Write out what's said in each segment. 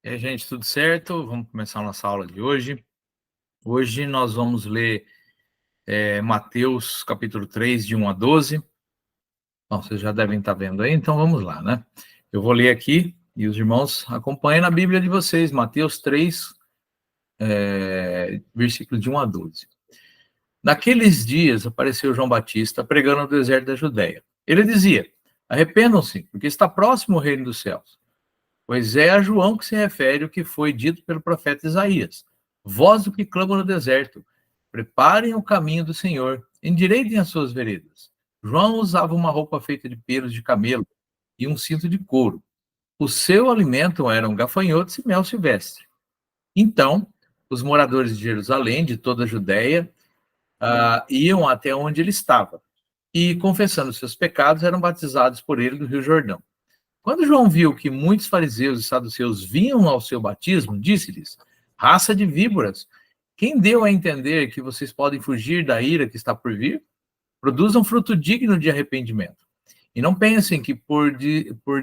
E aí, gente, tudo certo? Vamos começar a nossa aula de hoje. Hoje nós vamos ler Mateus, capítulo 3, de 1 a 12. Bom, vocês já devem estar vendo aí, então vamos lá, né? Eu vou ler aqui e os irmãos acompanhem na Bíblia de vocês, Mateus 3, versículos de 1 a 12. Naqueles dias apareceu João Batista pregando no deserto da Judéia. Ele dizia: arrependam-se, porque está próximo o reino dos céus. Pois é a João que se refere o que foi dito pelo profeta Isaías. Voz do que clama no deserto, preparem o caminho do Senhor, endireitem as suas veredas. João usava uma roupa feita de pelos de camelo e um cinto de couro. O seu alimento eram gafanhotos e mel silvestre. Então, os moradores de Jerusalém, de toda a Judéia, iam até onde ele estava, e, confessando seus pecados, eram batizados por ele no Rio Jordão. Quando João viu que muitos fariseus e saduceus vinham ao seu batismo, disse-lhes: raça de víboras, quem deu a entender que vocês podem fugir da ira que está por vir? Produzam fruto digno de arrependimento. E não pensem que por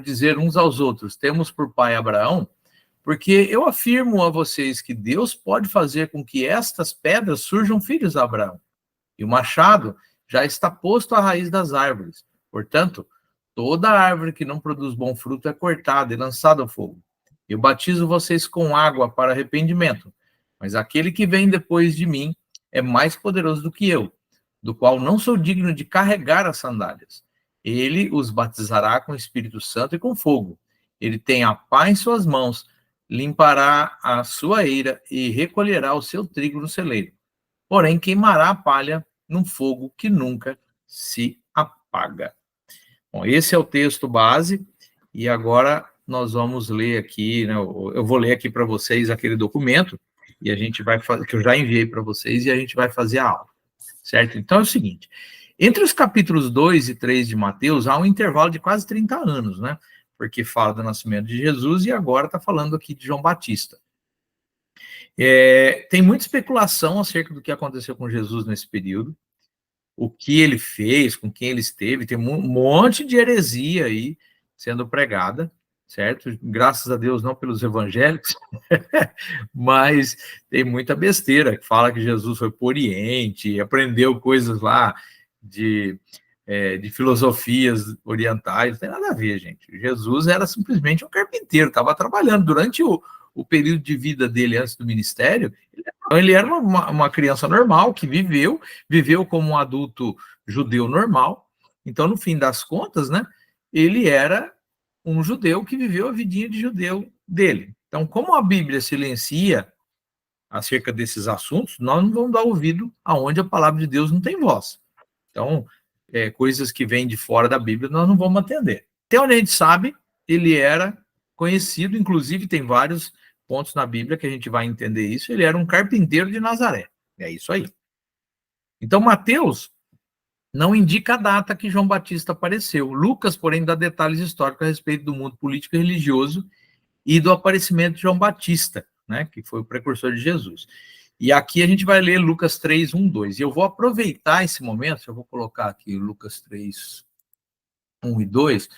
dizer uns aos outros, temos por pai Abraão, porque eu afirmo a vocês que Deus pode fazer com que estas pedras surjam filhos de Abraão. E o machado já está posto à raiz das árvores. Portanto, toda árvore que não produz bom fruto é cortada e lançada ao fogo. Eu batizo vocês com água para arrependimento, mas aquele que vem depois de mim é mais poderoso do que eu, do qual não sou digno de carregar as sandálias. Ele os batizará com o Espírito Santo e com fogo. Ele tem a pá em suas mãos, limpará a sua eira e recolherá o seu trigo no celeiro. Porém, queimará a palha num fogo que nunca se apaga. Bom, esse é o texto base, e agora nós vamos ler aqui, né, eu vou ler aqui para vocês aquele documento, e a gente vai fazer, que eu já enviei para vocês, e a gente vai fazer a aula, certo? Então é o seguinte, entre os capítulos 2 e 3 de Mateus, há um intervalo de quase 30 anos, né? Porque fala do nascimento de Jesus, e agora está falando aqui de João Batista. Tem muita especulação acerca do que aconteceu com Jesus nesse período, o que ele fez, com quem ele esteve, tem um monte de heresia aí sendo pregada, certo? Graças a Deus, não pelos evangélicos, mas tem muita besteira, que fala que Jesus foi para o Oriente, aprendeu coisas lá de filosofias orientais, não tem nada a ver, gente. Jesus era simplesmente um carpinteiro, estava trabalhando durante o período de vida dele antes do ministério. Ele era uma criança normal que viveu como um adulto judeu normal. Então, no fim das contas, né, ele era um judeu que viveu a vidinha de judeu dele. Então, como a Bíblia silencia acerca desses assuntos, nós não vamos dar ouvido aonde a palavra de Deus não tem voz. Então, coisas que vêm de fora da Bíblia, nós não vamos atender. Até onde a gente sabe, ele era conhecido, inclusive tem vários pontos na Bíblia que a gente vai entender isso, ele era um carpinteiro de Nazaré. É isso aí. Então, Mateus não indica a data que João Batista apareceu. Lucas, porém, dá detalhes históricos a respeito do mundo político e religioso e do aparecimento de João Batista, né, que foi o precursor de Jesus. E aqui a gente vai ler Lucas 3, 1, 2. E eu vou aproveitar esse momento, eu vou colocar aqui Lucas 3, 1 e 2,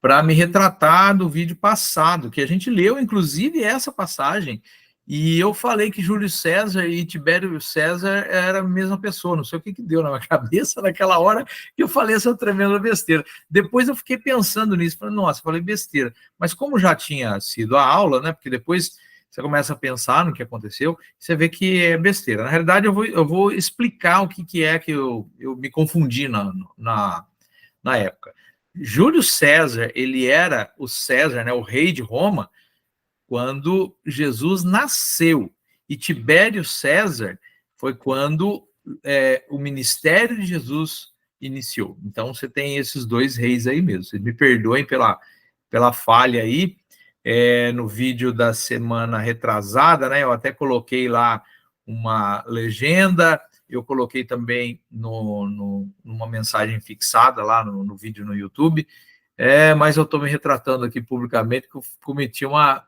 para me retratar do vídeo passado, que a gente leu, inclusive, essa passagem, e eu falei que Júlio César e Tibério César era a mesma pessoa, não sei o que deu na minha cabeça naquela hora que eu falei essa tremenda besteira. Depois eu fiquei pensando nisso, falei, nossa, falei besteira. Mas como já tinha sido a aula, né, porque depois você começa a pensar no que aconteceu, você vê que é besteira. Na realidade, eu vou explicar o que é que eu me confundi na época. Júlio César, ele era o César, né, o rei de Roma, quando Jesus nasceu. E Tibério César foi quando o ministério de Jesus iniciou. Então, você tem esses dois reis aí mesmo. Vocês me perdoem pela falha aí. No vídeo da semana retrasada, né, eu até coloquei lá uma legenda, eu coloquei também numa mensagem fixada lá no vídeo no YouTube, mas eu estou me retratando aqui publicamente que eu cometi uma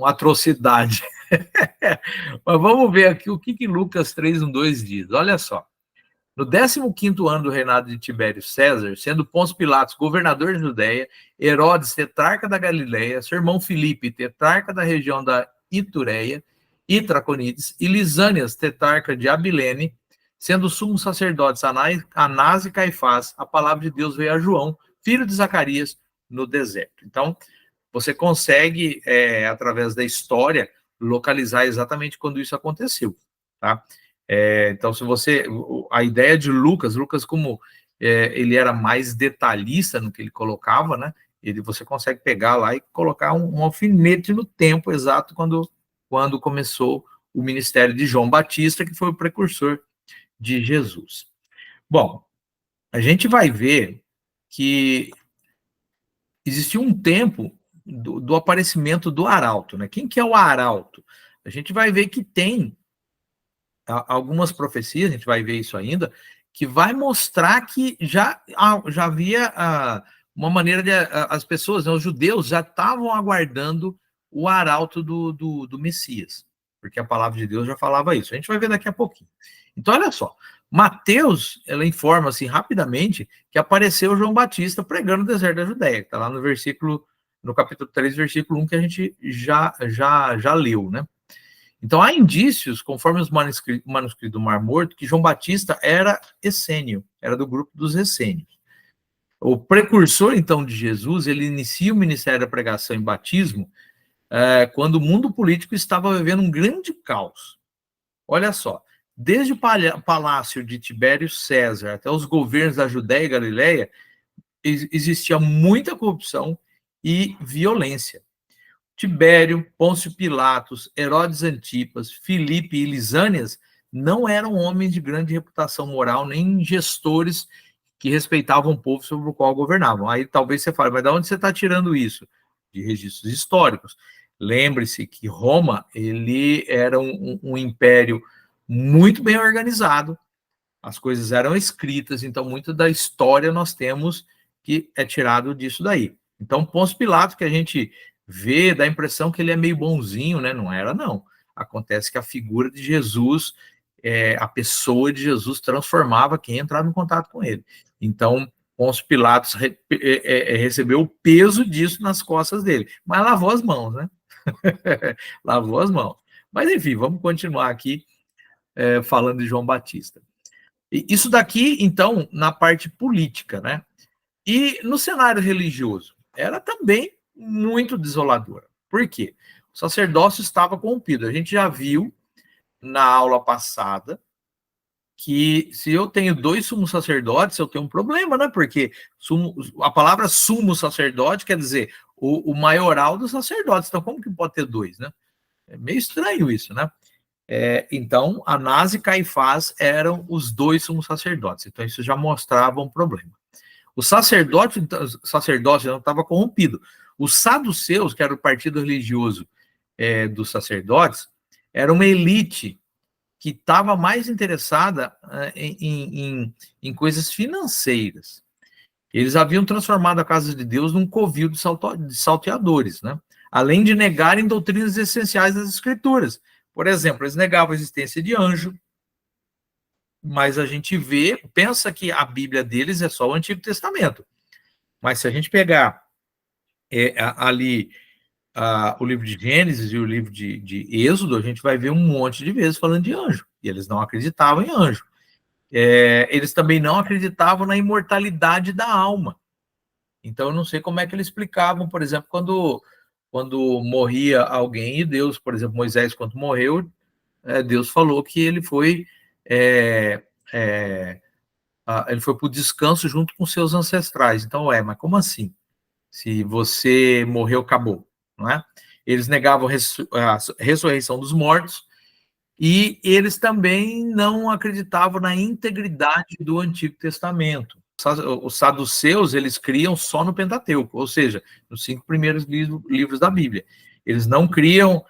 atrocidade. Mas vamos ver aqui o que Lucas 3, 1, 2 diz. Olha só. No 15º ano do reinado de Tibério César, sendo Pôncio Pilatos governador da Judéia, Herodes, tetrarca da Galileia, seu irmão Filipe, tetrarca da região da Itureia e Traconides, e Lisânias, tetrarca de Abilene, sendo sumos sacerdotes Anás e Caifás, a palavra de Deus veio a João, filho de Zacarias, no deserto. Então, você consegue, através da história, localizar exatamente quando isso aconteceu, tá? Então, se você... A ideia de Lucas como ele era mais detalhista no que ele colocava, né? Você consegue pegar lá e colocar um alfinete no tempo exato quando começou o ministério de João Batista, que foi o precursor de Jesus. Bom, a gente vai ver que existiu um tempo do aparecimento do arauto, né? Quem que é o arauto? A gente vai ver que tem algumas profecias, a gente vai ver isso ainda, que vai mostrar que já havia uma maneira de... As pessoas, né, os judeus, já estavam aguardando o arauto do Messias, porque a palavra de Deus já falava isso. A gente vai ver daqui a pouquinho. Então, olha só, Mateus, ela informa assim rapidamente que apareceu João Batista pregando no deserto da Judéia, que está lá no capítulo 3, versículo 1, que a gente já leu, né? Então, há indícios, conforme os manuscritos do Mar Morto, que João Batista era essênio, era do grupo dos essênios. O precursor, então, de Jesus, ele inicia o ministério da pregação e batismo quando o mundo político estava vivendo um grande caos. Olha só, desde o palácio de Tibério César até os governos da Judéia e Galileia, existia muita corrupção e violência. Tibério, Pôncio Pilatos, Herodes Antipas, Filipe e Lisânias não eram homens de grande reputação moral, nem gestores que respeitavam o povo sobre o qual governavam. Aí talvez você fale, mas de onde você está tirando isso? De registros históricos. Lembre-se que Roma, ele era um império muito bem organizado, as coisas eram escritas, então muito da história nós temos que é tirado disso daí. Então, Pôncio Pilatos, que a gente vê, dá a impressão que ele é meio bonzinho, né? Não era, não. Acontece que a figura de Jesus, a pessoa de Jesus transformava quem entrava em contato com ele. Então, Pôncio Pilatos recebeu o peso disso nas costas dele, mas lavou as mãos, né? Lavou as mãos. Mas, enfim, vamos continuar aqui falando de João Batista. Isso daqui, então, na parte política, né? E no cenário religioso, era também muito desoladora. Por quê? O sacerdócio estava corrompido. A gente já viu na aula passada que se eu tenho 2 sumos sacerdotes, eu tenho um problema, né? Porque a palavra sumo sacerdote quer dizer o maioral dos sacerdotes. Então, como que pode ter 2, né? É meio estranho isso, né? Então, Anás e Caifás eram os 2 sumos sacerdotes. Então, isso já mostrava um problema. O sacerdócio não estava corrompido. Os saduceus, que era o partido religioso dos sacerdotes, era uma elite que estava mais interessada em coisas financeiras. Eles haviam transformado a casa de Deus num covil de salteadores, né? Além de negarem doutrinas essenciais das escrituras. Por exemplo, eles negavam a existência de anjo, mas a gente pensa que a Bíblia deles é só o Antigo Testamento. Mas se a gente pegar ali o livro de Gênesis e o livro de Êxodo, a gente vai ver um monte de vezes falando de anjo. E eles não acreditavam em anjo. Eles também não acreditavam na imortalidade da alma. Então, eu não sei como é que eles explicavam, por exemplo, quando morria alguém e Deus, por exemplo, Moisés, quando morreu, Deus falou que ele foi para o descanso junto com seus ancestrais. Então, mas como assim? Se você morreu, acabou, não é? Eles negavam a ressurreição dos mortos e eles também não acreditavam na integridade do Antigo Testamento. Os saduceus, eles criam só no Pentateuco, ou seja, nos 5 primeiros livros da Bíblia. Eles não criam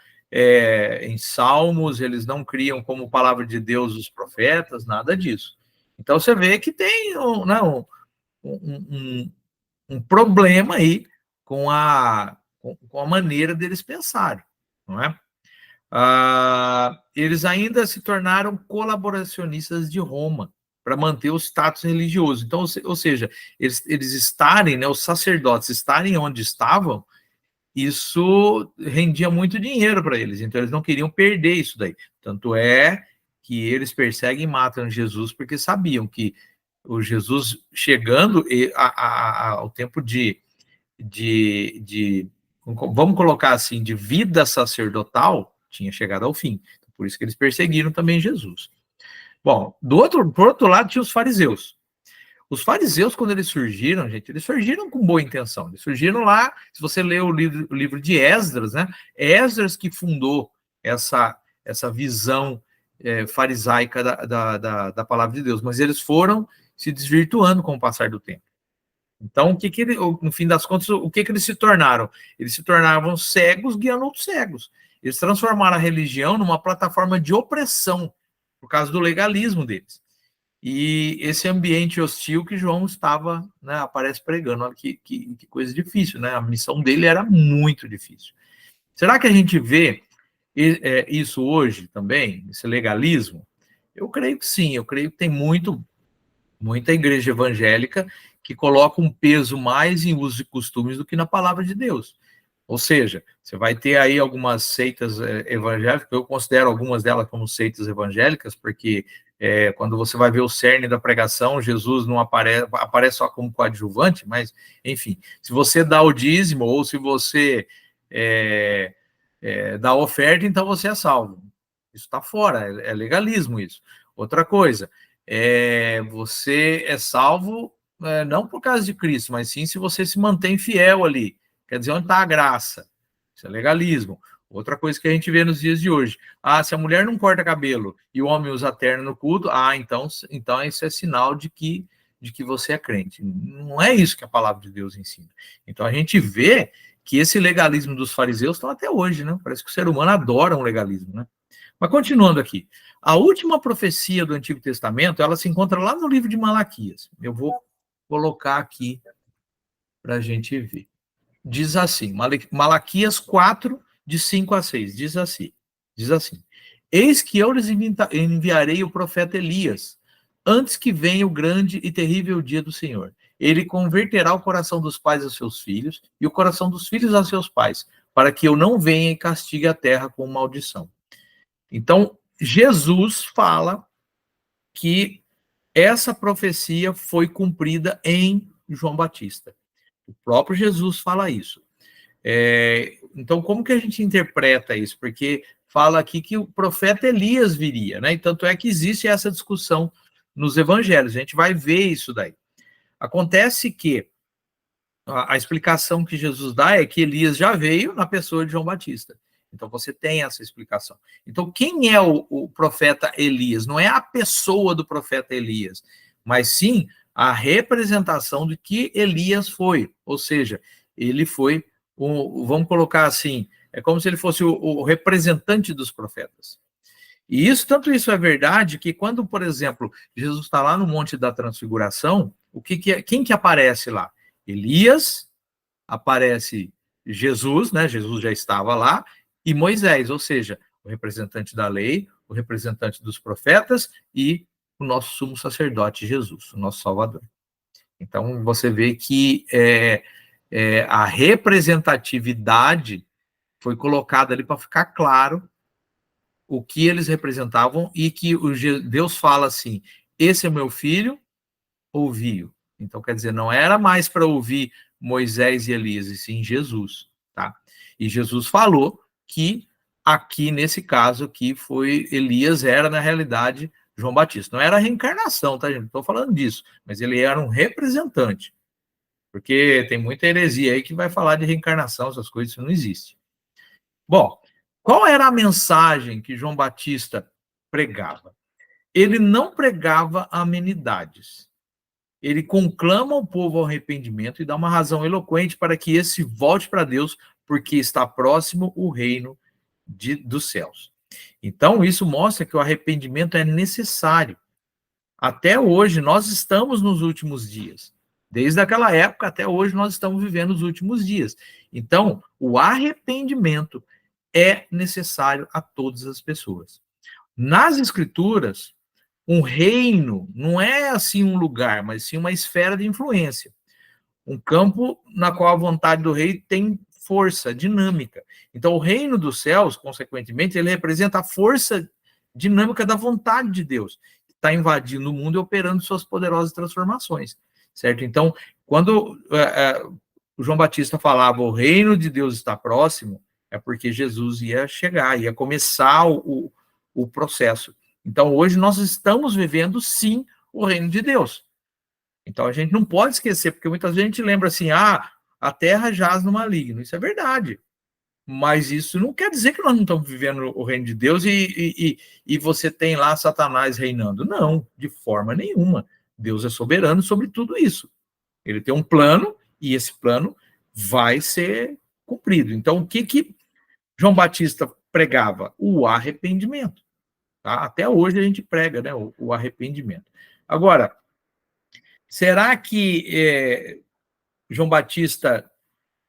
em Salmos, eles não criam como palavra de Deus os profetas, nada disso. Então, você vê que tem um problema aí com a maneira deles pensarem, não é? Eles ainda se tornaram colaboracionistas de Roma. para manter o status religioso. Então, ou seja, eles estarem, né, os sacerdotes estarem onde estavam, isso rendia muito dinheiro para eles, então eles não queriam perder isso daí. Tanto é que eles perseguem e matam Jesus porque sabiam que o Jesus chegando ao tempo vamos colocar assim, de vida sacerdotal, tinha chegado ao fim. Por isso que eles perseguiram também Jesus. Bom, por outro lado, tinha os fariseus. Os fariseus, quando eles surgiram, gente, eles surgiram com boa intenção. Eles surgiram lá, se você ler o livro de Esdras, né? Esdras que fundou essa visão farisaica da palavra de Deus, mas eles foram se desvirtuando com o passar do tempo. Então, no fim das contas, o que eles se tornaram? Eles se tornavam cegos guiando outros cegos. Eles transformaram a religião numa plataforma de opressão, por causa do legalismo deles. E esse ambiente hostil que João estava, né, aparece pregando. Olha que coisa difícil, né? A missão dele era muito difícil. Será que a gente vê isso hoje também, esse legalismo? Eu creio que sim, eu creio que tem muita igreja evangélica que coloca um peso mais em usos e costumes do que na palavra de Deus. Ou seja, você vai ter aí algumas seitas evangélicas, eu considero algumas delas como seitas evangélicas, porque quando você vai ver o cerne da pregação, Jesus não aparece só como coadjuvante, mas, enfim, se você dá o dízimo ou se você dá oferta, então você é salvo. Isso está fora, é legalismo isso. Outra coisa, você é salvo não por causa de Cristo, mas sim se você se mantém fiel ali. Quer dizer, onde está a graça? Isso é legalismo. Outra coisa que a gente vê nos dias de hoje. Se a mulher não corta cabelo e o homem usa terno no culto, então isso é sinal de que você é crente. Não é isso que a palavra de Deus ensina. Então a gente vê que esse legalismo dos fariseus está até hoje, né? Parece que o ser humano adora um legalismo, né? Mas continuando aqui, a última profecia do Antigo Testamento, ela se encontra lá no livro de Malaquias. Eu vou colocar aqui para a gente ver. Diz assim, Malaquias 4, de 5 a 6, diz assim, eis que eu lhes enviarei o profeta Elias, antes que venha o grande e terrível dia do Senhor. Ele converterá o coração dos pais aos seus filhos e o coração dos filhos aos seus pais, para que eu não venha e castigue a terra com maldição. Então, Jesus fala que essa profecia foi cumprida em João Batista. O próprio Jesus fala isso. Então, como que a gente interpreta isso? Porque fala aqui que o profeta Elias viria, né? E tanto é que existe essa discussão nos evangelhos. A gente vai ver isso daí. Acontece que a explicação que Jesus dá é que Elias já veio na pessoa de João Batista. Então, você tem essa explicação. Então, quem é o profeta Elias? Não é a pessoa do profeta Elias, mas sim a representação de que Elias foi. Ou seja, ele foi, vamos colocar assim, é como se ele fosse o representante dos profetas. E tanto isso é verdade, que quando, por exemplo, Jesus está lá no Monte da Transfiguração, quem que aparece lá? Elias, aparece Jesus, né? Jesus já estava lá, e Moisés, ou seja, o representante da lei, o representante dos profetas e o nosso sumo sacerdote, Jesus, o nosso Salvador. Então, você vê que a representatividade foi colocada ali para ficar claro o que eles representavam e que Deus fala assim, esse é meu filho, ouvi-o. Então, quer dizer, não era mais para ouvir Moisés e Elias, e sim Jesus, tá? E Jesus falou que aqui, nesse caso aqui, Elias era, na realidade, João Batista. Não era a reencarnação, tá, gente? Não estou falando disso, mas ele era um representante. Porque tem muita heresia aí que vai falar de reencarnação, essas coisas, isso não existe. Bom, qual era a mensagem que João Batista pregava? Ele não pregava amenidades. Ele conclama o povo ao arrependimento e dá uma razão eloquente para que esse volte para Deus, porque está próximo o reino dos céus. Então, isso mostra que o arrependimento é necessário. Até hoje, nós estamos nos últimos dias. Desde aquela época até hoje, nós estamos vivendo os últimos dias. Então, o arrependimento é necessário a todas as pessoas. Nas Escrituras, Um reino não é assim um lugar, mas sim uma esfera de influência. Um campo na qual a vontade do rei tem força, dinâmica. Então, o reino dos céus, consequentemente, ele representa a força dinâmica da vontade de Deus, que está invadindo o mundo e operando suas poderosas transformações, certo? Então, quando o João Batista falava o reino de Deus está próximo, é porque Jesus ia chegar, ia começar o processo. Então, hoje nós estamos vivendo, sim, o reino de Deus. Então, a gente não pode esquecer, porque muitas vezes a gente lembra assim, a terra jaz no maligno. Isso é verdade. Mas isso não quer dizer que nós não estamos vivendo o reino de Deus e você tem lá Satanás reinando. Não, de forma nenhuma. Deus é soberano sobre tudo isso. Ele tem um plano e esse plano vai ser cumprido. Então, o que João Batista pregava? O arrependimento. Tá? Até hoje a gente prega, né, o arrependimento. Agora, será que João Batista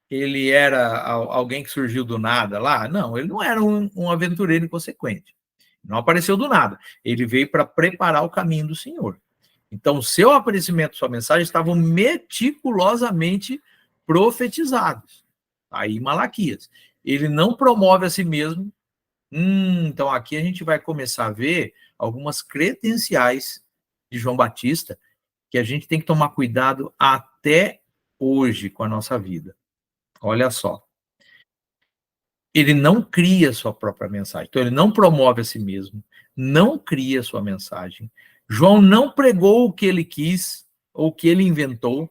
ele era alguém que surgiu do nada lá? Não, ele não era um aventureiro inconsequente. Não apareceu do nada. Ele veio para preparar o caminho do Senhor. Então, seu aparecimento, sua mensagem estavam meticulosamente profetizados. Aí, Malaquias. Ele não promove a si mesmo. Então, aqui a gente vai começar a ver algumas credenciais de João Batista que a gente tem que tomar cuidado até hoje com a nossa vida. Olha só. Ele não cria sua própria mensagem. Então, ele não promove a si mesmo, não cria sua mensagem. João não pregou o que ele quis, ou o que ele inventou,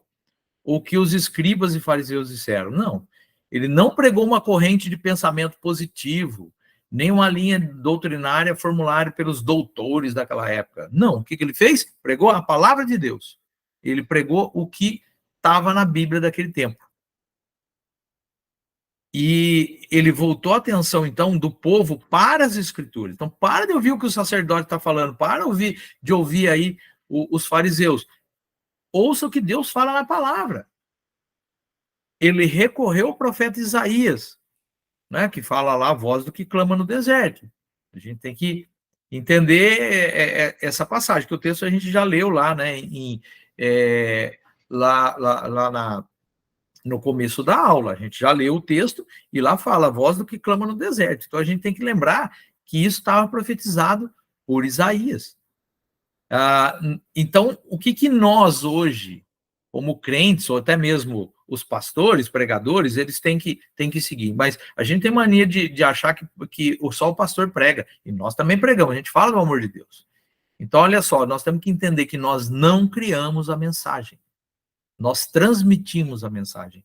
ou o que os escribas e fariseus disseram. Não. Ele não pregou uma corrente de pensamento positivo, nem uma linha doutrinária formulada pelos doutores daquela época. Não. O que ele fez? Pregou a palavra de Deus. Ele pregou o que estava na Bíblia daquele tempo. E ele voltou a atenção, então, do povo para as escrituras. Então, para de ouvir o que o sacerdote está falando, para de ouvir aí os fariseus. Ouça o que Deus fala na palavra. Ele recorreu ao profeta Isaías, né, que fala lá a voz do que clama no deserto. A gente tem que entender essa passagem, que o texto a gente já leu lá, né, lá no começo da aula. A gente já leu o texto e lá fala a voz do que clama no deserto. Então a gente tem que lembrar que isso estava profetizado por Isaías. Então, o que nós hoje, como crentes, ou até mesmo os pastores, pregadores, eles têm que seguir. Mas a gente tem mania de achar que só o pastor prega, e nós também pregamos, a gente fala do amor de Deus. Então, olha só, nós temos que entender que nós não criamos a mensagem, nós transmitimos a mensagem.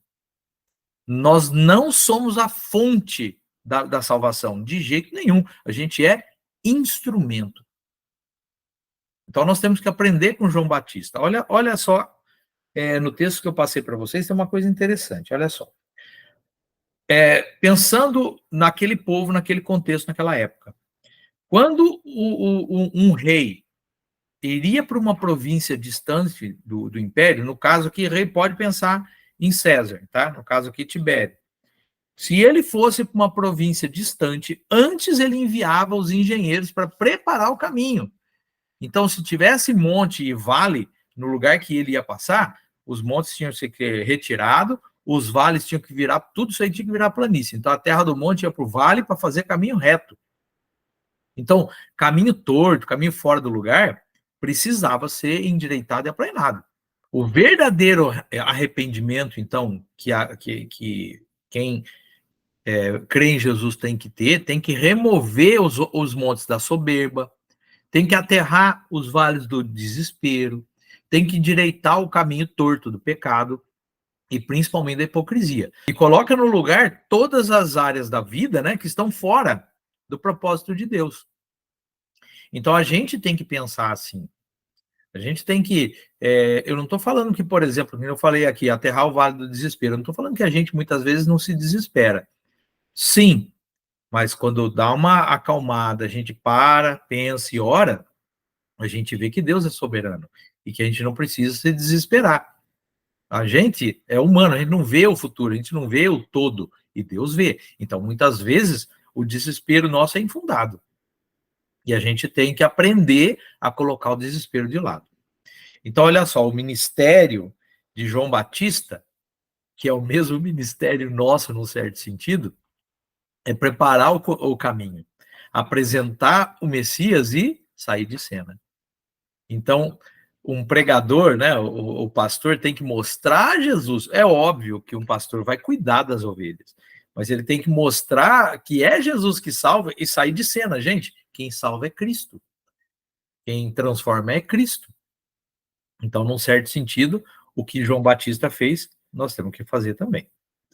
Nós não somos a fonte da salvação, de jeito nenhum. A gente é instrumento. Então, nós temos que aprender com João Batista. Olha só, no texto que eu passei para vocês, tem uma coisa interessante. Olha só. Pensando naquele povo, naquele contexto, naquela época. Quando um rei iria para uma província distante do império, no caso aqui, rei pode pensar em César, tá? No caso aqui, Tibério. Se ele fosse para uma província distante, antes ele enviava os engenheiros para preparar o caminho. Então, se tivesse monte e vale no lugar que ele ia passar, os montes tinham que ser retirados, os vales tinham que virar, tudo isso aí tinha que virar planície. Então, a terra do monte ia para o vale para fazer caminho reto. Então, caminho torto, caminho fora do lugar, precisava ser endireitado e aplanado. O verdadeiro arrependimento, então, que quem crê em Jesus tem que remover os montes da soberba, tem que aterrar os vales do desespero, tem que endireitar o caminho torto do pecado e principalmente da hipocrisia. E coloca no lugar todas as áreas da vida, né, que estão fora do propósito de Deus. Então a gente tem que pensar assim. A gente tem que. Eu não estou falando que, por exemplo, como eu falei aqui, aterrar o vale do desespero. Eu não estou falando que a gente muitas vezes não se desespera. Sim, mas quando dá uma acalmada, a gente para, pensa e ora, a gente vê que Deus é soberano e que a gente não precisa se desesperar. A gente é humano, a gente não vê o futuro, a gente não vê o todo, e Deus vê. Então, muitas vezes, o desespero nosso é infundado. E a gente tem que aprender a colocar o desespero de lado. Então, olha só, o ministério de João Batista, que é o mesmo ministério nosso, num certo sentido, é preparar o caminho, apresentar o Messias e sair de cena. Então, um pregador, né, o pastor tem que mostrar Jesus. É óbvio que um pastor vai cuidar das ovelhas, mas ele tem que mostrar que é Jesus que salva e sair de cena. Gente, quem salva é Cristo. Quem transforma é Cristo. Então, num certo sentido, o que João Batista fez, nós temos que fazer também.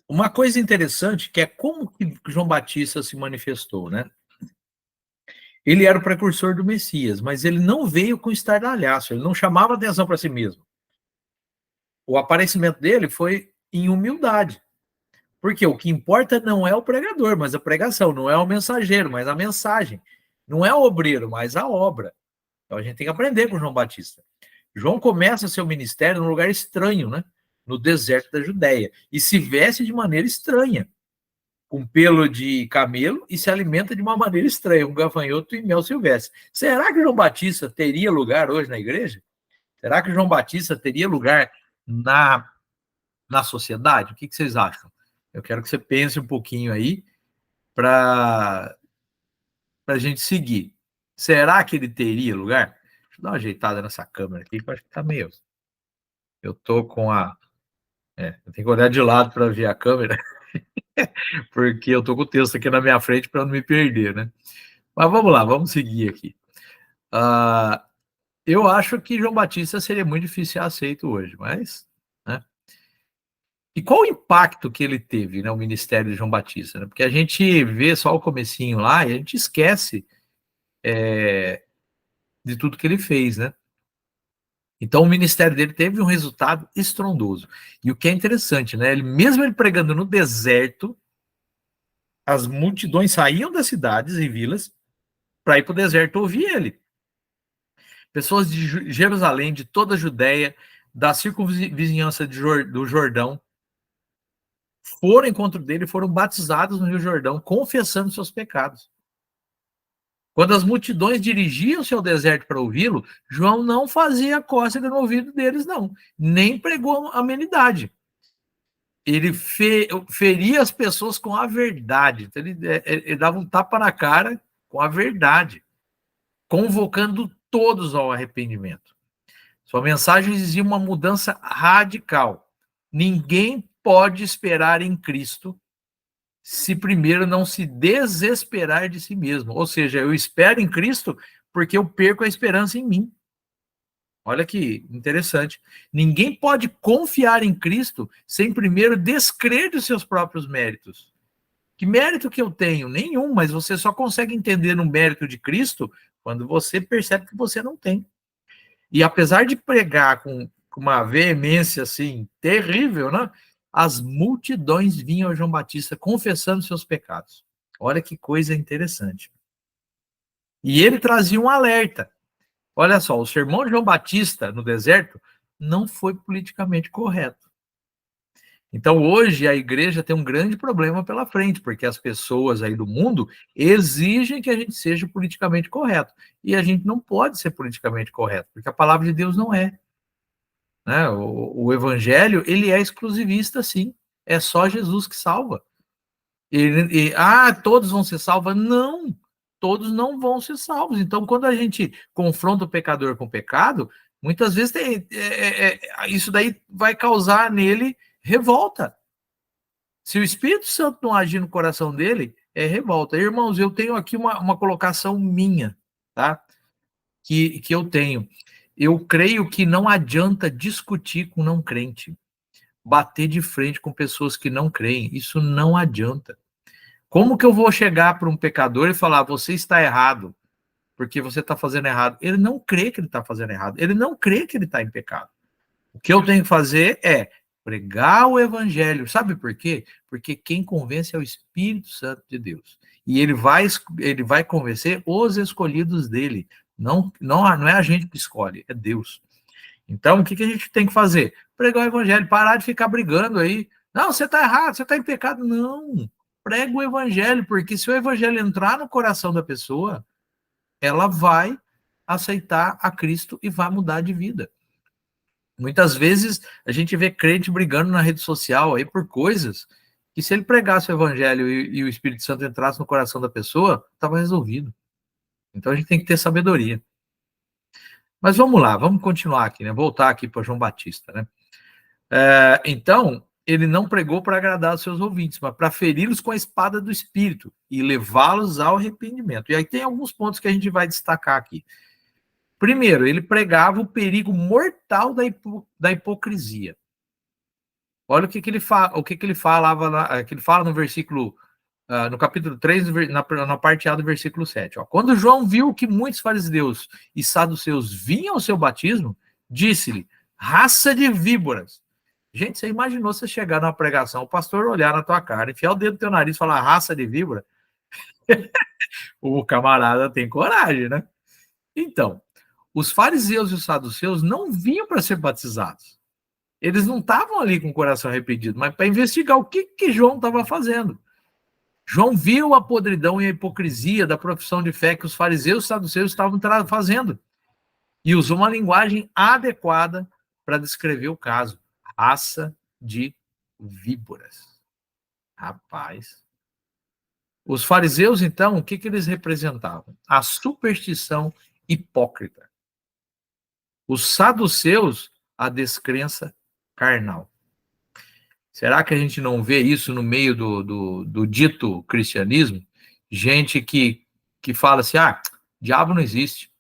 Uma coisa interessante que é como que João Batista se manifestou, né? Ele era o precursor do Messias, mas ele não veio com estardalhaço, ele não chamava atenção para si mesmo. O aparecimento dele foi em humildade. Porque o que importa não é o pregador, mas a pregação, não é o mensageiro, mas a mensagem. Não é o obreiro, mas a obra. Então a gente tem que aprender com João Batista. João começa seu ministério num lugar estranho, né? No deserto da Judéia, e se veste de maneira estranha, com pelo de camelo, e se alimenta de uma maneira estranha, um gafanhoto e mel silvestre. Será que João Batista teria lugar hoje na igreja? Será que João Batista teria lugar na sociedade? O que vocês acham? Eu quero que você pense um pouquinho aí para a gente seguir. Será que ele teria lugar? Deixa eu dar uma ajeitada nessa câmera aqui, que eu acho que tá meio... Eu tô com a... eu tenho que olhar de lado para ver a câmera, porque eu tô com o texto aqui na minha frente para não me perder, né? Mas vamos lá, vamos seguir aqui. Eu acho que João Batista seria muito difícil ser aceito hoje, mas... Né? E qual o impacto que ele teve, né, o ministério de João Batista? Né? Porque a gente vê só o comecinho lá e a gente esquece de tudo que ele fez, né? Então o ministério dele teve um resultado estrondoso. E o que é interessante, né? Mesmo ele pregando no deserto, as multidões saíam das cidades e vilas para ir para o deserto ouvir ele. Pessoas de Jerusalém, de toda a Judéia, da circunvizinhança do Jordão, foram ao encontro dele, foram batizados no Rio Jordão, confessando seus pecados. Quando as multidões dirigiam-se ao deserto para ouvi-lo, João não fazia cócega no ouvido deles, não. Nem pregou amenidade. Ele feria as pessoas com a verdade. Então, ele dava um tapa na cara com a verdade, convocando todos ao arrependimento. Sua mensagem dizia uma mudança radical. Ninguém pode esperar em Cristo se primeiro não se desesperar de si mesmo. Ou seja, eu espero em Cristo porque eu perco a esperança em mim. Olha que interessante. Ninguém pode confiar em Cristo sem primeiro descrer dos seus próprios méritos. Que mérito que eu tenho? Nenhum, mas você só consegue entender o mérito de Cristo quando você percebe que você não tem. E apesar de pregar com uma veemência assim terrível, né? As multidões vinham a João Batista confessando seus pecados. Olha que coisa interessante. E ele trazia um alerta. Olha só, o sermão de João Batista no deserto não foi politicamente correto. Então, hoje, a igreja tem um grande problema pela frente, porque as pessoas aí do mundo exigem que a gente seja politicamente correto. E a gente não pode ser politicamente correto, porque a palavra de Deus não é. Né? O evangelho, ele é exclusivista, sim. É só Jesus que salva. Todos vão ser salvos? Não, todos não vão ser salvos. Então, quando a gente confronta o pecador com o pecado, muitas vezes isso daí vai causar nele revolta. Se o Espírito Santo não agir no coração dele, é revolta. Irmãos, eu tenho aqui uma colocação minha, tá? Que eu tenho. Eu creio que não adianta discutir com não crente, bater de frente com pessoas que não creem. Isso não adianta. Como que eu vou chegar para um pecador e falar, você está errado, porque você está fazendo errado? Ele não crê que ele está fazendo errado. Ele não crê que ele está em pecado. O que eu tenho que fazer é pregar o evangelho. Sabe por quê? Porque quem convence é o Espírito Santo de Deus. E ele vai convencer os escolhidos dele. Não é a gente que escolhe, é Deus. Então, o que a gente tem que fazer? Pregar o evangelho, parar de ficar brigando aí. Não, você está errado, você está em pecado. Não, prega o evangelho, porque se o evangelho entrar no coração da pessoa, ela vai aceitar a Cristo e vai mudar de vida. Muitas vezes a gente vê crente brigando na rede social aí por coisas que, se ele pregasse o evangelho e o Espírito Santo entrasse no coração da pessoa, estava resolvido. Então a gente tem que ter sabedoria. Mas vamos lá, vamos continuar aqui, né? Voltar aqui para João Batista, né? Então, ele não pregou para agradar os seus ouvintes, mas para feri-los com a espada do Espírito e levá-los ao arrependimento. E aí tem alguns pontos que a gente vai destacar aqui. Primeiro, ele pregava o perigo mortal da hipocrisia. Olha o que ele fala, que ele fala no versículo, no capítulo 3, na parte A do versículo 7. Ó. Quando João viu que muitos fariseus e saduceus vinham ao seu batismo, disse-lhe: raça de víboras. Gente, você imaginou você chegar numa pregação, o pastor olhar na tua cara, enfiar o dedo no teu nariz e falar raça de víbora? O camarada tem coragem, né? Então, os fariseus e os saduceus não vinham para ser batizados. Eles não estavam ali com o coração arrependido, mas para investigar o que João estava fazendo. João viu a podridão e a hipocrisia da profissão de fé que os fariseus e saduceus estavam fazendo e usou uma linguagem adequada para descrever o caso. Raça de víboras. Rapaz. Os fariseus, então, o que eles representavam? A superstição hipócrita. Os saduceus, a descrença carnal. Será que a gente não vê isso no meio do dito cristianismo? Gente que fala assim, diabo não existe.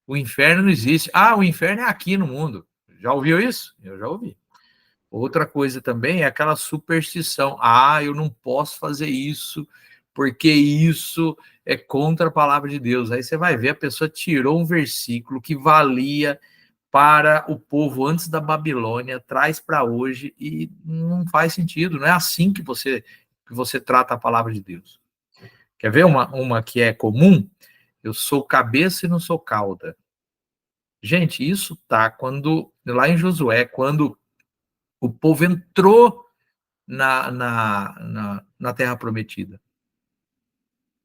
O inferno não existe. O inferno é aqui no mundo. Já ouviu isso? Eu já ouvi. Outra coisa também é aquela superstição. Eu não posso fazer isso, porque isso é contra a palavra de Deus. Aí você vai ver, a pessoa tirou um versículo que valia para o povo antes da Babilônia, traz para hoje e não faz sentido. Não é assim que você trata a palavra de Deus. Quer ver uma que é comum? Eu sou cabeça e não sou cauda. Gente, isso tá lá em Josué, quando o povo entrou na Terra Prometida.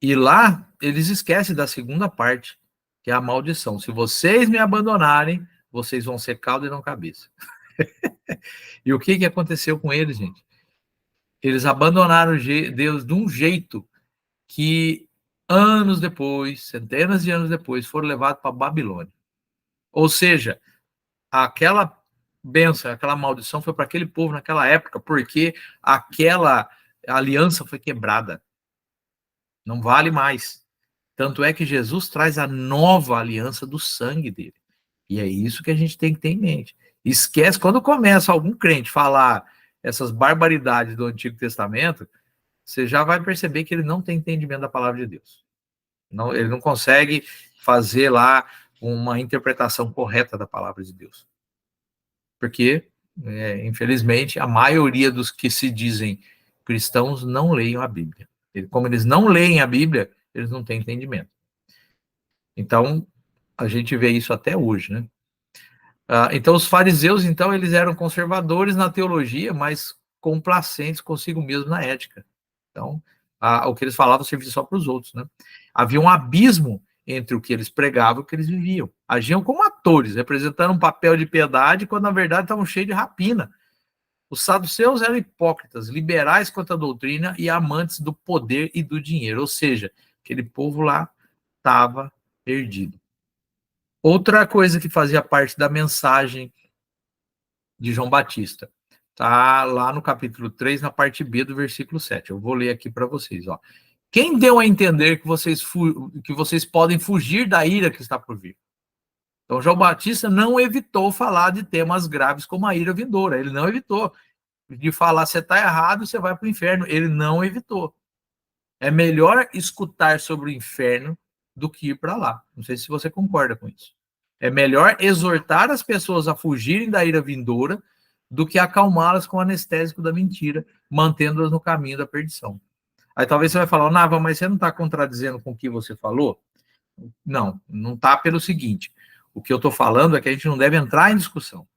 E lá, eles esquecem da segunda parte, que é a maldição. Se vocês me abandonarem, vocês vão ser cauda e não cabeça. E o que aconteceu com eles, gente? Eles abandonaram Deus de um jeito que anos depois, centenas de anos depois, foram levados para a Babilônia. Ou seja, aquela bênção, aquela maldição foi para aquele povo naquela época, porque aquela aliança foi quebrada. Não vale mais. Tanto é que Jesus traz a nova aliança do sangue dele. E é isso que a gente tem que ter em mente. Esquece, quando começa algum crente falar essas barbaridades do Antigo Testamento, você já vai perceber que ele não tem entendimento da palavra de Deus. Ele não consegue fazer lá uma interpretação correta da palavra de Deus. Porque, infelizmente, a maioria dos que se dizem cristãos não leem a Bíblia. Como eles não leem a Bíblia, eles não têm entendimento. Então, a gente vê isso até hoje, né? Então, os fariseus, então, eles eram conservadores na teologia, mas complacentes consigo mesmo na ética. Então, o que eles falavam servia só para os outros, né? Havia um abismo entre o que eles pregavam e o que eles viviam. Agiam como atores, representando um papel de piedade, quando, na verdade, estavam cheios de rapina. Os saduceus eram hipócritas, liberais quanto à doutrina e amantes do poder e do dinheiro. Ou seja, aquele povo lá estava perdido. Outra coisa que fazia parte da mensagem de João Batista está lá no capítulo 3, na parte B do versículo 7. Eu vou ler aqui para vocês. Ó. Quem deu a entender que vocês podem fugir da ira que está por vir? Então, João Batista não evitou falar de temas graves como a ira vindoura. Ele não evitou de falar, você está errado, você vai para o inferno. Ele não evitou. É melhor escutar sobre o inferno do que ir para lá. Não sei se você concorda com isso. É melhor exortar as pessoas a fugirem da ira vindoura do que acalmá-las com o anestésico da mentira, mantendo-as no caminho da perdição. Aí talvez você vai falar, Nava, mas você não está contradizendo com o que você falou? Não está pelo seguinte, o que eu estou falando é que a gente não deve entrar em discussão.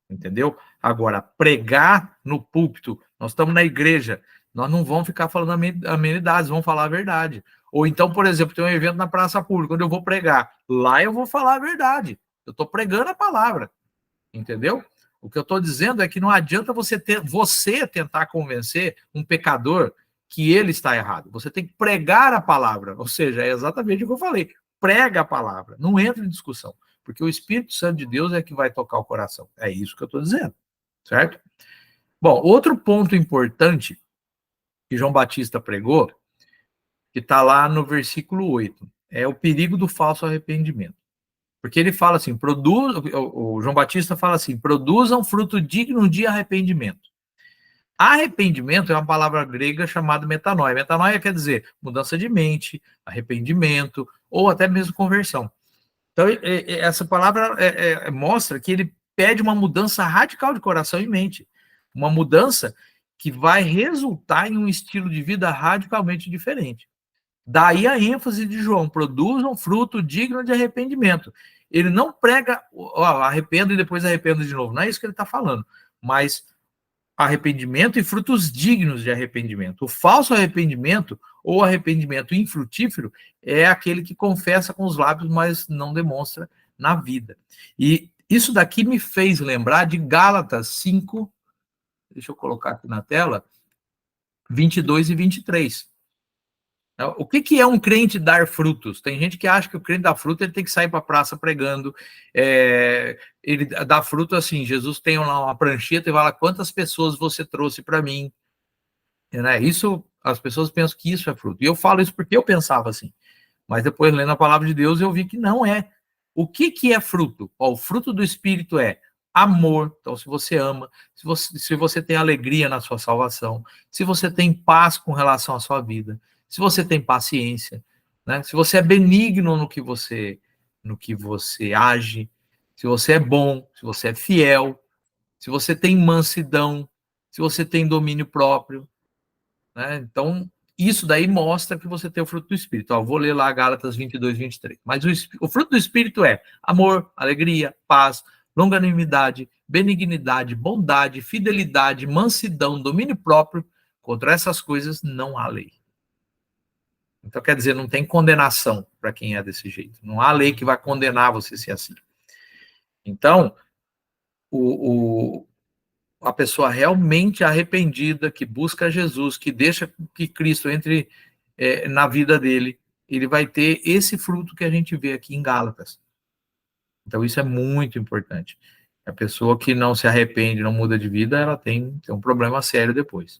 Entendeu? Agora, pregar no púlpito, nós estamos na igreja, nós não vamos ficar falando amenidades, vamos falar a verdade. Ou então, por exemplo, tem um evento na praça pública, onde eu vou pregar. Lá eu vou falar a verdade. Eu estou pregando a palavra. Entendeu? O que eu estou dizendo é que não adianta você tentar convencer um pecador que ele está errado. Você tem que pregar a palavra. Ou seja, é exatamente o que eu falei. Prega a palavra. Não entra em discussão. Porque o Espírito Santo de Deus é que vai tocar o coração. É isso que eu estou dizendo. Certo? Bom, outro ponto importante que João Batista pregou, que está lá no versículo 8, é o perigo do falso arrependimento. Porque ele fala assim, o João Batista fala assim, produzam fruto digno de arrependimento. Arrependimento é uma palavra grega chamada metanoia. Metanoia quer dizer mudança de mente, arrependimento, ou até mesmo conversão. Então, essa palavra mostra que ele pede uma mudança radical de coração e mente. Uma mudança que vai resultar em um estilo de vida radicalmente diferente. Daí a ênfase de João, produzam fruto digno de arrependimento. Ele não prega, arrependo e depois arrependo de novo. Não é isso que ele está falando. Mas arrependimento e frutos dignos de arrependimento. O falso arrependimento, ou arrependimento infrutífero, é aquele que confessa com os lábios, mas não demonstra na vida. E isso daqui me fez lembrar de Gálatas 5, deixa eu colocar aqui na tela, 22 e 23. O que é um crente dar frutos? Tem gente que acha que o crente dá fruto, ele tem que sair para a praça pregando. Ele dá fruto assim, Jesus tem lá uma prancheta e fala, quantas pessoas você trouxe para mim? Isso, as pessoas pensam que isso é fruto. E eu falo isso porque eu pensava assim. Mas depois, lendo a palavra de Deus, eu vi que não é. O que é fruto? O fruto do Espírito é amor. Então, se você ama, se você tem alegria na sua salvação, se você tem paz com relação à sua vida, se você tem paciência, né? Se você é benigno no que você age, se você é bom, se você é fiel, se você tem mansidão, se você tem domínio próprio, né? Então, isso daí mostra que você tem o fruto do Espírito. Vou ler lá Gálatas 22, 23. Mas o fruto do Espírito é amor, alegria, paz, longanimidade, benignidade, bondade, fidelidade, mansidão, domínio próprio. Contra essas coisas não há lei. Então, quer dizer, não tem condenação para quem é desse jeito. Não há lei que vai condenar você ser assim. Então, a pessoa realmente arrependida, que busca Jesus, que deixa que Cristo entre na vida dele, ele vai ter esse fruto que a gente vê aqui em Gálatas. Então, isso é muito importante. A pessoa que não se arrepende, não muda de vida, ela tem um problema sério depois.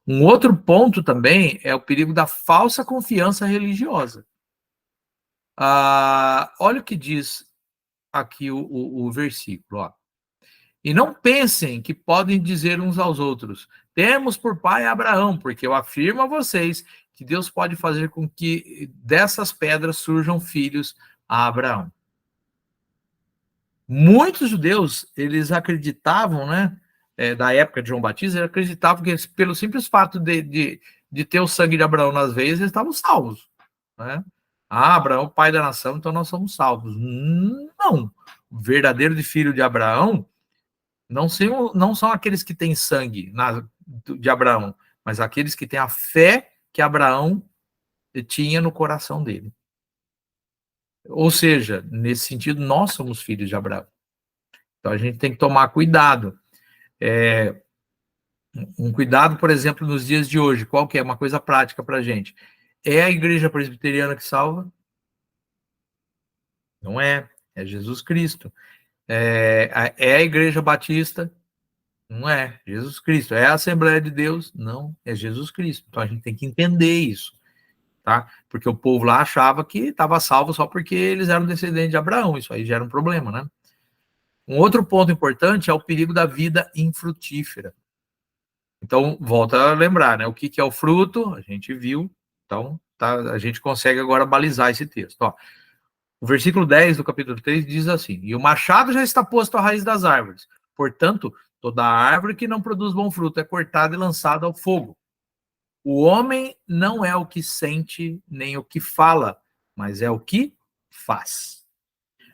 Um outro ponto também é o perigo da falsa confiança religiosa. Olha o que diz aqui o versículo. E não pensem que podem dizer uns aos outros, temos por pai Abraão, porque eu afirmo a vocês que Deus pode fazer com que dessas pedras surjam filhos a Abraão. Muitos judeus, eles acreditavam, né, da época de João Batista, eles acreditavam que pelo simples fato de ter o sangue de Abraão nas veias, eles estavam salvos, né? Abraão, pai da nação, então nós somos salvos. Não. O verdadeiro filho de Abraão não são aqueles que têm sangue de Abraão, mas aqueles que têm a fé que Abraão tinha no coração dele. Ou seja, nesse sentido, nós somos filhos de Abraão. Então, a gente tem que tomar cuidado. Um cuidado, por exemplo, nos dias de hoje, qual que é uma coisa prática para a gente? É a igreja presbiteriana que salva? Não é. É Jesus Cristo. É a igreja batista? Não é Jesus Cristo. É a Assembleia de Deus? Não, é Jesus Cristo. Então a gente tem que entender isso, tá? Porque o povo lá achava que estava salvo só porque eles eram descendentes de Abraão. Isso aí gera um problema, né? Um outro ponto importante é o perigo da vida infrutífera. Então, volta a lembrar, né? O que é o fruto? A gente viu. Então, a gente consegue agora balizar esse texto. O versículo 10 do capítulo 3 diz assim, e o machado já está posto à raiz das árvores. Portanto, toda árvore que não produz bom fruto é cortada e lançada ao fogo. O homem não é o que sente nem o que fala, mas é o que faz.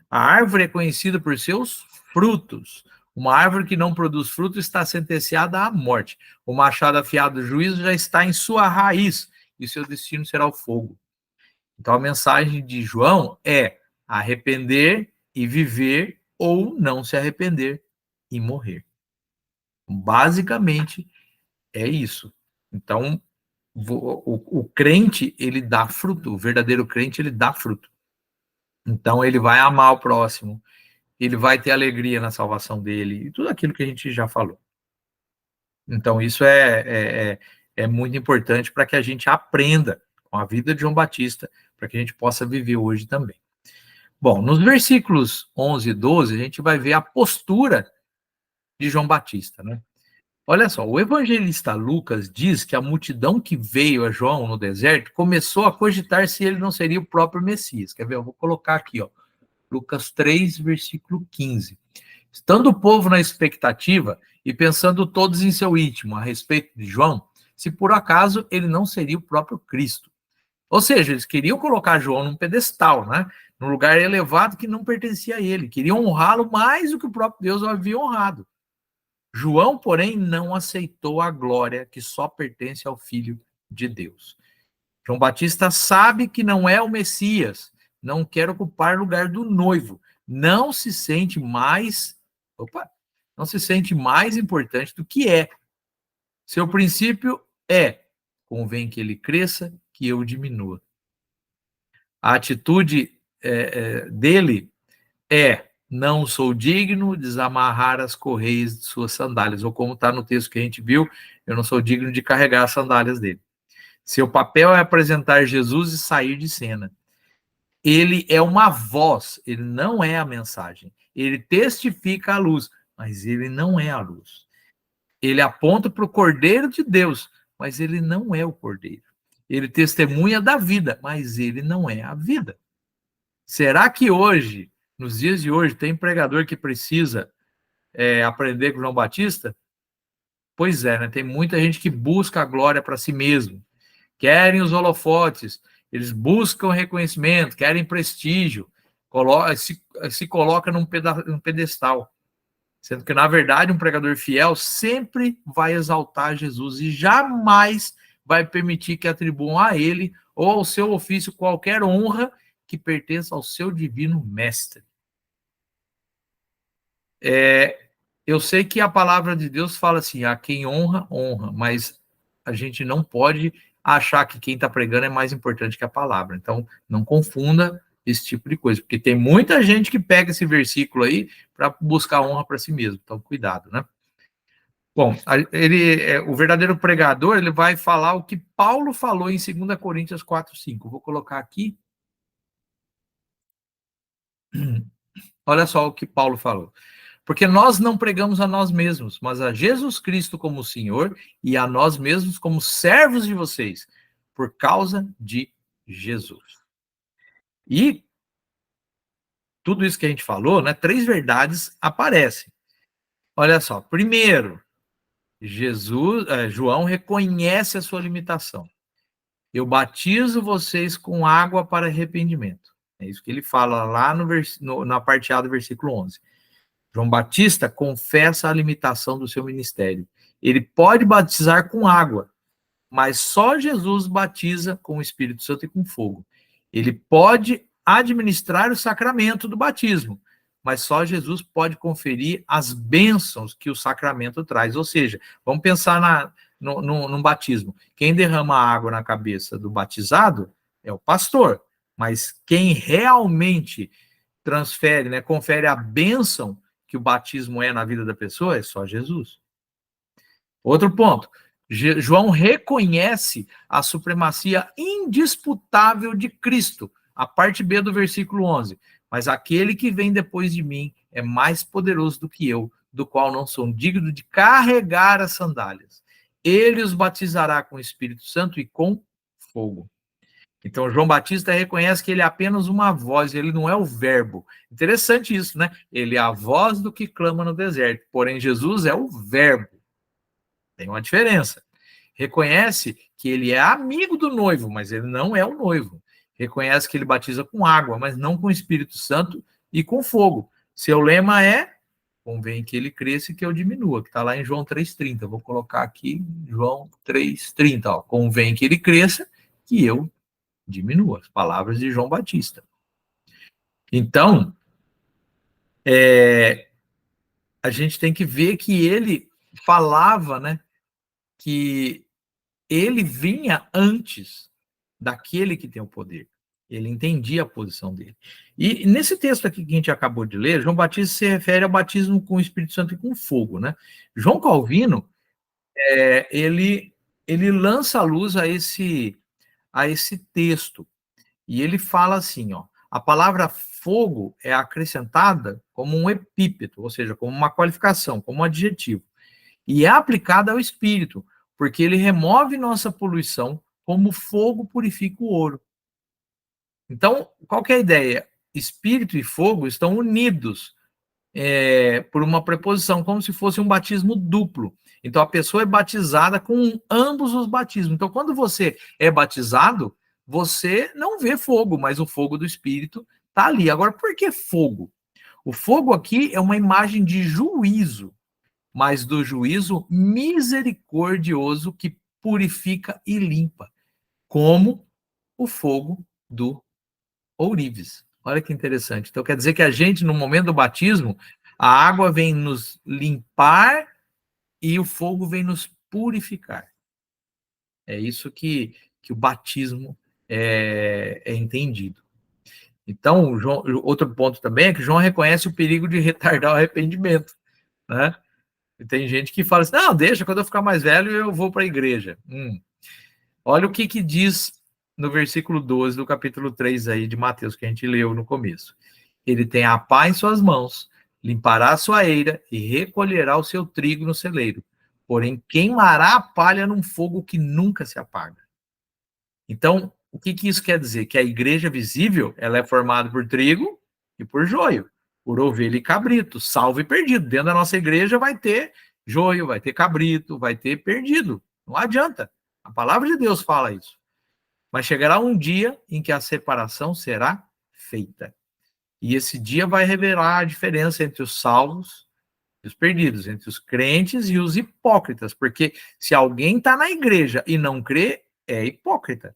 A árvore é conhecida por seus frutos. Uma árvore que não produz fruto está sentenciada à morte. O machado afiado do juízo já está em sua raiz, e seu destino será o fogo. Então, a mensagem de João é arrepender e viver, ou não se arrepender e morrer. Basicamente, é isso. Então, o crente, ele dá fruto, o verdadeiro crente, ele dá fruto. Então, ele vai amar o próximo, ele vai ter alegria na salvação dele, e tudo aquilo que a gente já falou. Então, isso é muito importante para que a gente aprenda com a vida de João Batista, para que a gente possa viver hoje também. Bom, nos versículos 11 e 12, a gente vai ver a postura de João Batista, né? Olha só, o evangelista Lucas diz que a multidão que veio a João no deserto começou a cogitar se ele não seria o próprio Messias. Quer ver? Eu vou colocar aqui, ó, Lucas 3, versículo 15. Estando o povo na expectativa e pensando todos em seu íntimo a respeito de João, se por acaso ele não seria o próprio Cristo. Ou seja, eles queriam colocar João num pedestal, né? Num lugar elevado que não pertencia a ele. Queriam honrá-lo mais do que o próprio Deus o havia honrado. João, porém, não aceitou a glória que só pertence ao Filho de Deus. João Batista sabe que não é o Messias, não quer ocupar o lugar do noivo, não se sente mais, não se sente mais importante do que é. Seu princípio é: convém que ele cresça, que eu diminua. A atitude dele é: não sou digno de desamarrar as correias de suas sandálias, ou como está no texto que a gente viu, eu não sou digno de carregar as sandálias dele. Seu papel é apresentar Jesus e sair de cena. Ele é uma voz, ele não é a mensagem. Ele testifica a luz, mas ele não é a luz. Ele aponta para o Cordeiro de Deus, mas ele não é o Cordeiro. Ele testemunha da vida, mas ele não é a vida. Será que hoje, nos dias de hoje, tem pregador que precisa aprender com João Batista? Pois é, né? Tem muita gente que busca a glória para si mesmo, querem os holofotes, eles buscam reconhecimento, querem prestígio, se coloca num pedestal, sendo que, na verdade, um pregador fiel sempre vai exaltar Jesus e jamais vai permitir que atribuam a ele ou ao seu ofício qualquer honra que pertença ao seu divino mestre. Eu sei que a palavra de Deus fala assim: a quem honra, honra, mas a gente não pode achar que quem está pregando é mais importante que a palavra. Então, não confunda esse tipo de coisa, porque tem muita gente que pega esse versículo aí para buscar honra para si mesmo. Então, cuidado, né? Bom, o verdadeiro pregador, ele vai falar o que Paulo falou em 2 Coríntios 4:5. Vou colocar aqui. Olha só o que Paulo falou. Porque nós não pregamos a nós mesmos, mas a Jesus Cristo como Senhor e a nós mesmos como servos de vocês, por causa de Jesus. E tudo isso que a gente falou, né? 3 verdades aparecem. Olha só, primeiro, João reconhece a sua limitação. Eu batizo vocês com água para arrependimento. É isso que ele fala lá na parte A do versículo 11. João Batista confessa a limitação do seu ministério. Ele pode batizar com água, mas só Jesus batiza com o Espírito Santo e com fogo. Ele pode administrar o sacramento do batismo, mas só Jesus pode conferir as bênçãos que o sacramento traz. Ou seja, vamos pensar no batismo. Quem derrama água na cabeça do batizado é o pastor, mas quem realmente transfere, né, confere a bênção que o batismo é na vida da pessoa é só Jesus. Outro ponto, João reconhece a supremacia indisputável de Cristo, a parte B do versículo 11. Mas aquele que vem depois de mim é mais poderoso do que eu, do qual não sou digno de carregar as sandálias. Ele os batizará com o Espírito Santo e com fogo. Então, João Batista reconhece que ele é apenas uma voz, ele não é o verbo. Interessante isso, né? Ele é a voz do que clama no deserto, porém Jesus é o verbo. Tem uma diferença. Reconhece que ele é amigo do noivo, mas ele não é o noivo. Reconhece que ele batiza com água, mas não com o Espírito Santo e com fogo. Seu lema é: convém que ele cresça e que eu diminua, que está lá em João 3,30. Vou colocar aqui João 3,30. Convém que ele cresça, que eu diminua. As palavras de João Batista. Então, a gente tem que ver que ele falava, né, que ele vinha antes daquele que tem o poder. Ele entendia a posição dele. E nesse texto aqui que a gente acabou de ler, João Batista se refere ao batismo com o Espírito Santo e com fogo, né? João Calvino, ele lança a luz a esse texto. E ele fala assim, ó, a palavra fogo é acrescentada como um epíteto, ou seja, como uma qualificação, como um adjetivo. E é aplicada ao espírito, porque ele remove nossa poluição, como o fogo purifica o ouro. Então, qual que é a ideia? Espírito e fogo estão unidos por uma preposição, como se fosse um batismo duplo. Então, a pessoa é batizada com ambos os batismos. Então, quando você é batizado, você não vê fogo, mas o fogo do Espírito está ali. Agora, por que fogo? O fogo aqui é uma imagem de juízo, mas do juízo misericordioso que purifica e limpa, como o fogo do ourives. Olha que interessante. Então, quer dizer que a gente, no momento do batismo, a água vem nos limpar e o fogo vem nos purificar. É isso que o batismo é entendido. Então, João, outro ponto também é que João reconhece o perigo de retardar o arrependimento, né? E tem gente que fala assim, não, deixa, quando eu ficar mais velho eu vou para a igreja. Olha o que diz no versículo 12 do capítulo 3 aí de Mateus, que a gente leu no começo. Ele tem a pá em suas mãos, limpará a sua eira e recolherá o seu trigo no celeiro. Porém, queimará a palha num fogo que nunca se apaga. Então, o que isso quer dizer? Que a igreja visível, ela é formada por trigo e por joio, por ovelha e cabrito, salvo e perdido. Dentro da nossa igreja vai ter joio, vai ter cabrito, vai ter perdido. Não adianta. A palavra de Deus fala isso. Mas chegará um dia em que a separação será feita. E esse dia vai revelar a diferença entre os salvos e os perdidos, entre os crentes e os hipócritas. Porque se alguém está na igreja e não crê, é hipócrita.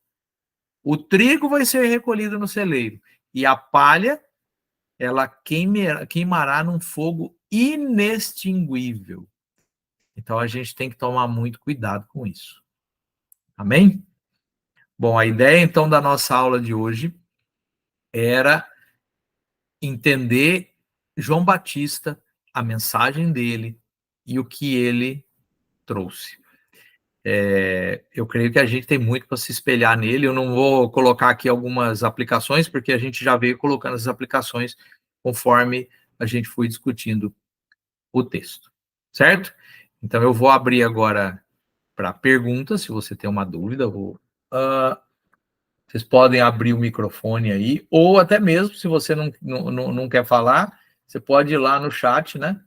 O trigo vai ser recolhido no celeiro e a palha, ela queimará num fogo inextinguível. Então a gente tem que tomar muito cuidado com isso. Amém? Bom, a ideia então da nossa aula de hoje era entender João Batista, a mensagem dele e o que ele trouxe. Eu creio que a gente tem muito para se espelhar nele. Eu não vou colocar aqui algumas aplicações, porque a gente já veio colocando as aplicações conforme a gente foi discutindo o texto, certo? Então, eu vou abrir agora para perguntas, se você tem uma dúvida. Vocês podem abrir o microfone aí, ou até mesmo, se você não quer falar, você pode ir lá no chat, né?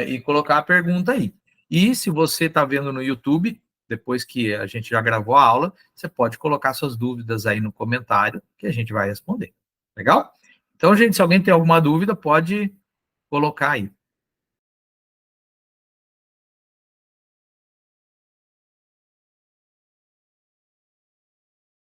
E colocar a pergunta aí. E se você está vendo no YouTube, depois que a gente já gravou a aula, você pode colocar suas dúvidas aí no comentário, que a gente vai responder. Legal? Então, gente, se alguém tem alguma dúvida, pode colocar aí.